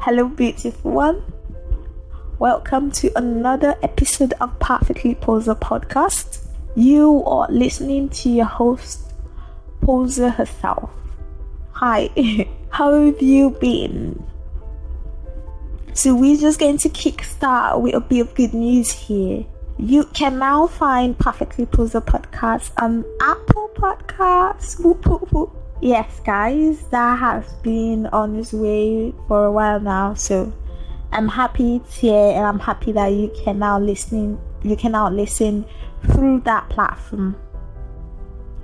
Hello, beautiful one. Welcome to another episode of Perfectly Posa podcast. You are listening to your host, Posa herself. Hi, how have you been? So we're just going to kickstart with a bit of good news here. You can now find Perfectly Posa podcast on Apple Podcasts. Whoop, whoop, whoop. Yes, guys, that has been on its way for a while now. So I'm happy it's here, and I'm happy that you can now listen through that platform.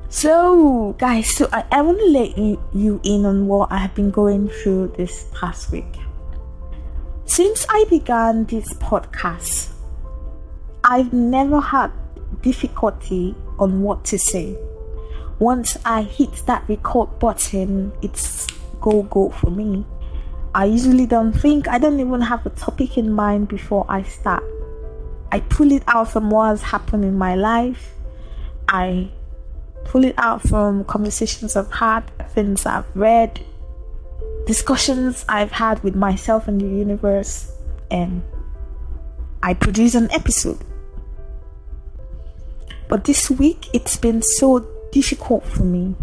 So, guys, I want to let you in on what I have been going through this past week. Since I began this podcast, I've never had difficulty on what to say. Once I hit that record button, it's go for me. I usually don't even have a topic in mind before I start. I pull it out from what has happened in my life. I pull it out from conversations I've had, things I've read, discussions I've had with myself and the universe, and I produce an episode. But this week, it's been so difficult for me.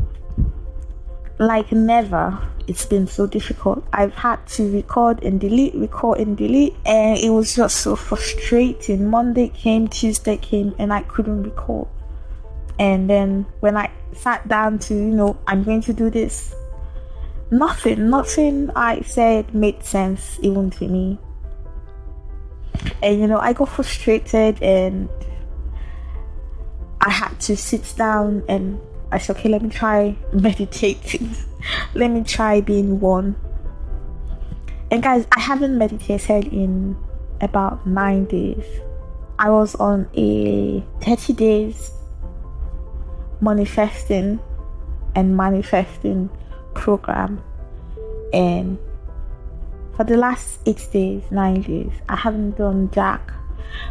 Like never, it's been so difficult. I've had to record and delete, and it was just so frustrating. Monday came, Tuesday came, and I couldn't record. And then when I sat down to, I'm going to do this, nothing I said made sense even to me. And I got frustrated, and I had to sit down and I said, okay, let me try meditating. Let me try being one. And guys, I haven't meditated in about 9 days. I was on a 30 days manifesting program, and for the last 9 days, I haven't done jack.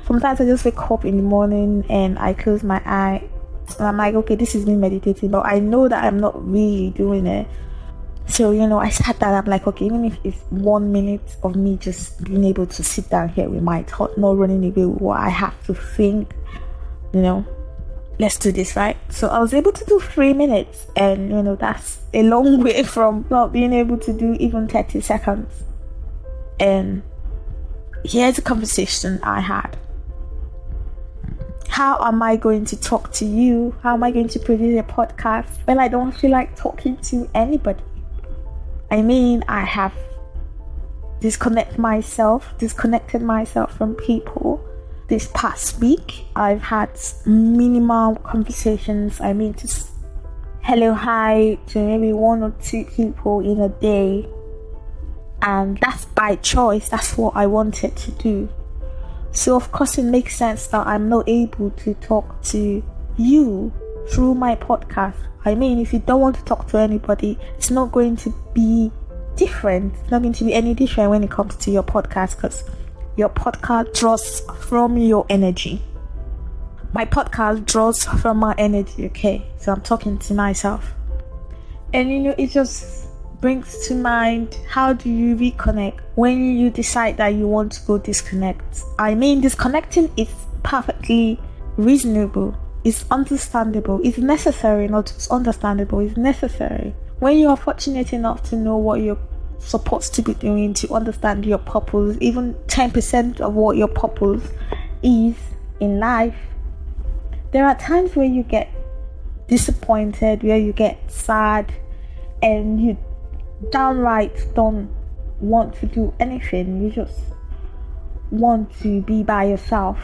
Sometimes I just wake up in the morning and I close my eye and I'm like, okay, this is me meditating, but I know that I'm not really doing it. So I sat down, I'm like, okay, even if it's 1 minute of me just being able to sit down here with my thought, not running away with what I have to think, let's do this, right? So I was able to do 3 minutes, and that's a long way from not being able to do even 30 seconds. And here's a conversation I had. How am I going to talk to you? How am I going to produce a podcast when I don't feel like talking to anybody? I have disconnected myself from people. This past week, I've had minimal conversations. Just hello, hi to maybe 1 or 2 people in a day. And that's by choice. That's what I wanted to do. So of course it makes sense that I'm not able to talk to you through my podcast. If you don't want to talk to anybody, it's not going to be different. It's not going to be any different when it comes to your podcast, because your podcast draws from your energy. My podcast draws from my energy, okay? So I'm talking to myself. And it just brings to mind, how do you reconnect when you decide that you want to go disconnect? Disconnecting is perfectly reasonable. It's understandable. It's necessary, not just understandable. It's necessary. When you are fortunate enough to know what you're supposed to be doing, to understand your purpose, even 10% of what your purpose is in life, there are times where you get disappointed, where you get sad, and you downright don't want to do anything. You just want to be by yourself.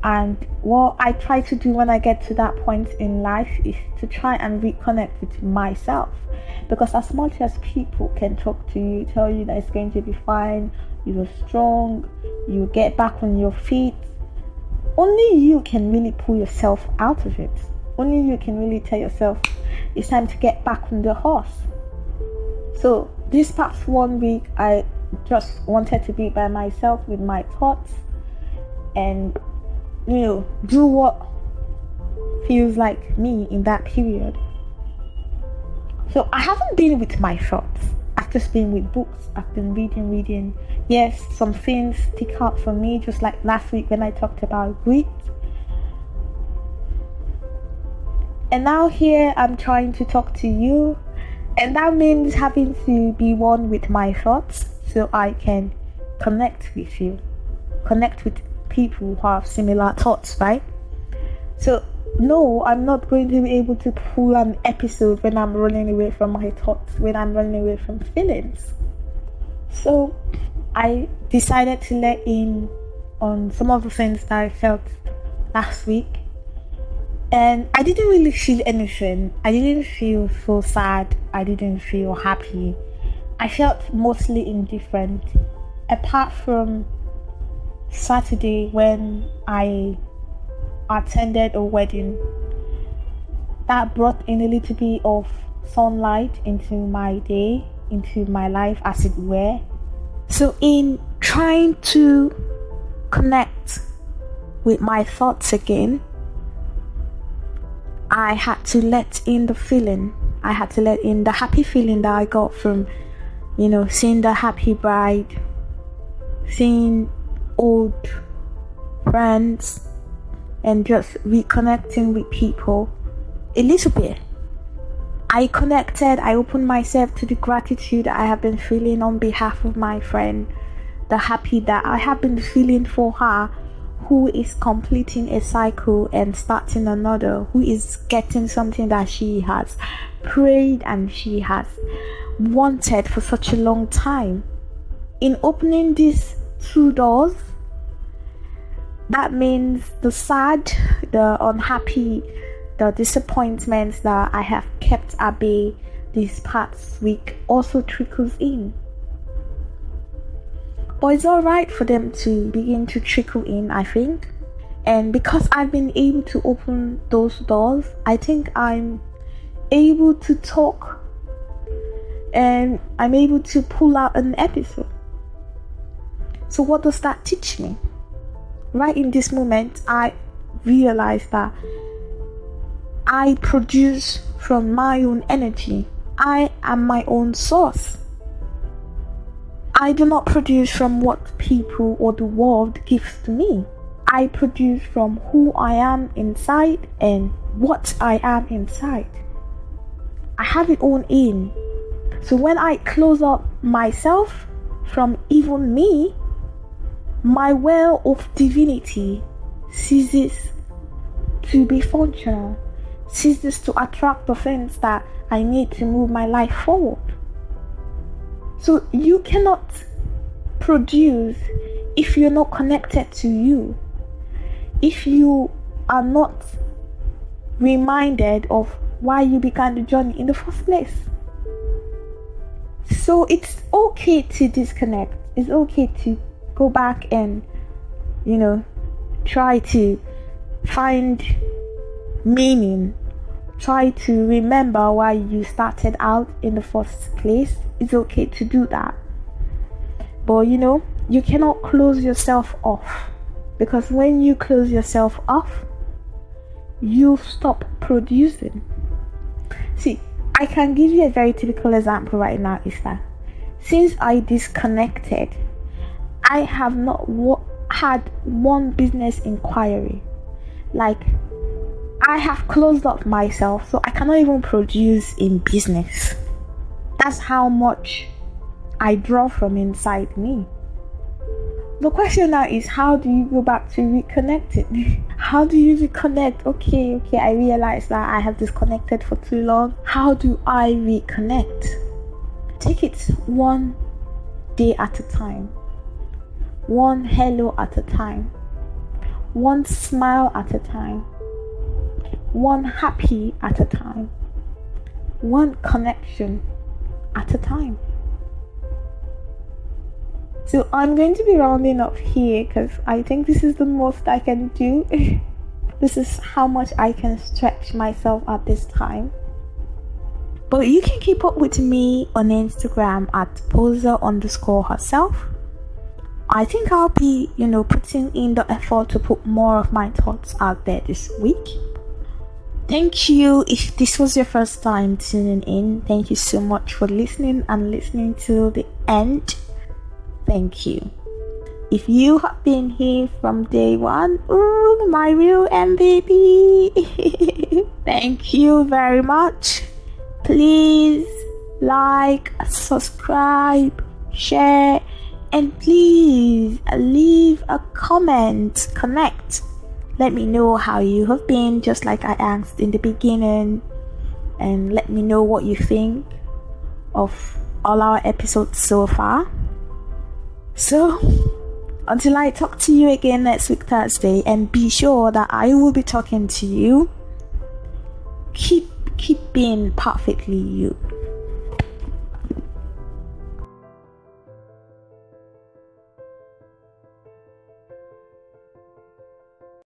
And what I try to do when I get to that point in life is to try and reconnect with myself, because as much as people can talk to you, tell you that it's going to be fine, you're strong, you get back on your feet, only you can really pull yourself out of it. Only you can really tell yourself it's time to get back on the horse. So this past 1 week, I just wanted to be by myself with my thoughts and do what feels like me in that period. So I haven't been with my thoughts. I've just been with books. I've been reading. Yes, some things stick out for me, just like last week when I talked about grief. And now here I'm trying to talk to you, and that means having to be one with my thoughts so I can connect with you, connect with people who have similar thoughts, right? So no, I'm not going to be able to pull an episode when I'm running away from my thoughts, when I'm running away from feelings. So I decided to let in on some of the things that I felt last week. And I didn't really feel anything. I didn't feel so sad. I didn't feel happy. I felt mostly indifferent. Apart from Saturday when I attended a wedding that brought in a little bit of sunlight into my day, into my life as it were. So in trying to connect with my thoughts again, I had to let in the feeling. I had to let in the happy feeling that I got from, seeing the happy bride, seeing old friends, and just reconnecting with people a little bit. I connected, I opened myself to the gratitude I have been feeling on behalf of my friend, the happy that I have been feeling for her, who is completing a cycle and starting another, who is getting something that she has prayed and she has wanted for such a long time. In opening these two doors, that means the sad, the unhappy, the disappointments that I have kept at bay this past week also trickles in. But it's alright for them to begin to trickle in, I think. And because I've been able to open those doors, I think I'm able to talk and I'm able to pull out an episode. So what does that teach me? Right in this moment, I realize that I produce from my own energy. I am my own source. I do not produce from what people or the world gives to me. I produce from who I am inside and what I am inside. I have it all in. So when I close up myself from even me, my well of divinity ceases to be functional, ceases to attract the things that I need to move my life forward. So you cannot produce if you're not connected to you, if you are not reminded of why you began the journey in the first place. So it's okay to disconnect. It's okay to go back and, try to find meaning. Try to remember why you started out in the first place. It's okay to do that. But you cannot close yourself off, because when you close yourself off, you stop producing. See, I can give you a very typical example right now. Is that since I disconnected, I have not had one business inquiry. Like, I have closed up myself, so I cannot even produce in business. That's how much I draw from inside me. The question now is, how do you go back to reconnect it? How do you reconnect? Okay, I realize that I have disconnected for too long. How do I reconnect? Take it one day at a time. One hello at a time. One smile at a time. One happy at a time. One connection at a time. So I'm going to be rounding up here because I think this is the most I can do. This is how much I can stretch myself at this time. But you can keep up with me on Instagram at Posa_herself. I think I'll be, putting in the effort to put more of my thoughts out there this week. Thank you. If this was your first time tuning in, thank you so much for listening and listening to the end. Thank you. If you have been here from day one, ooh, my real MVP. Thank you very much. Please like, subscribe, share, and please leave a comment. Connect. Let me know how you have been, just like I asked in the beginning, and let me know what you think of all our episodes so far. So, until I talk to you again next week Thursday, and be sure that I will be talking to you, keep being perfectly you.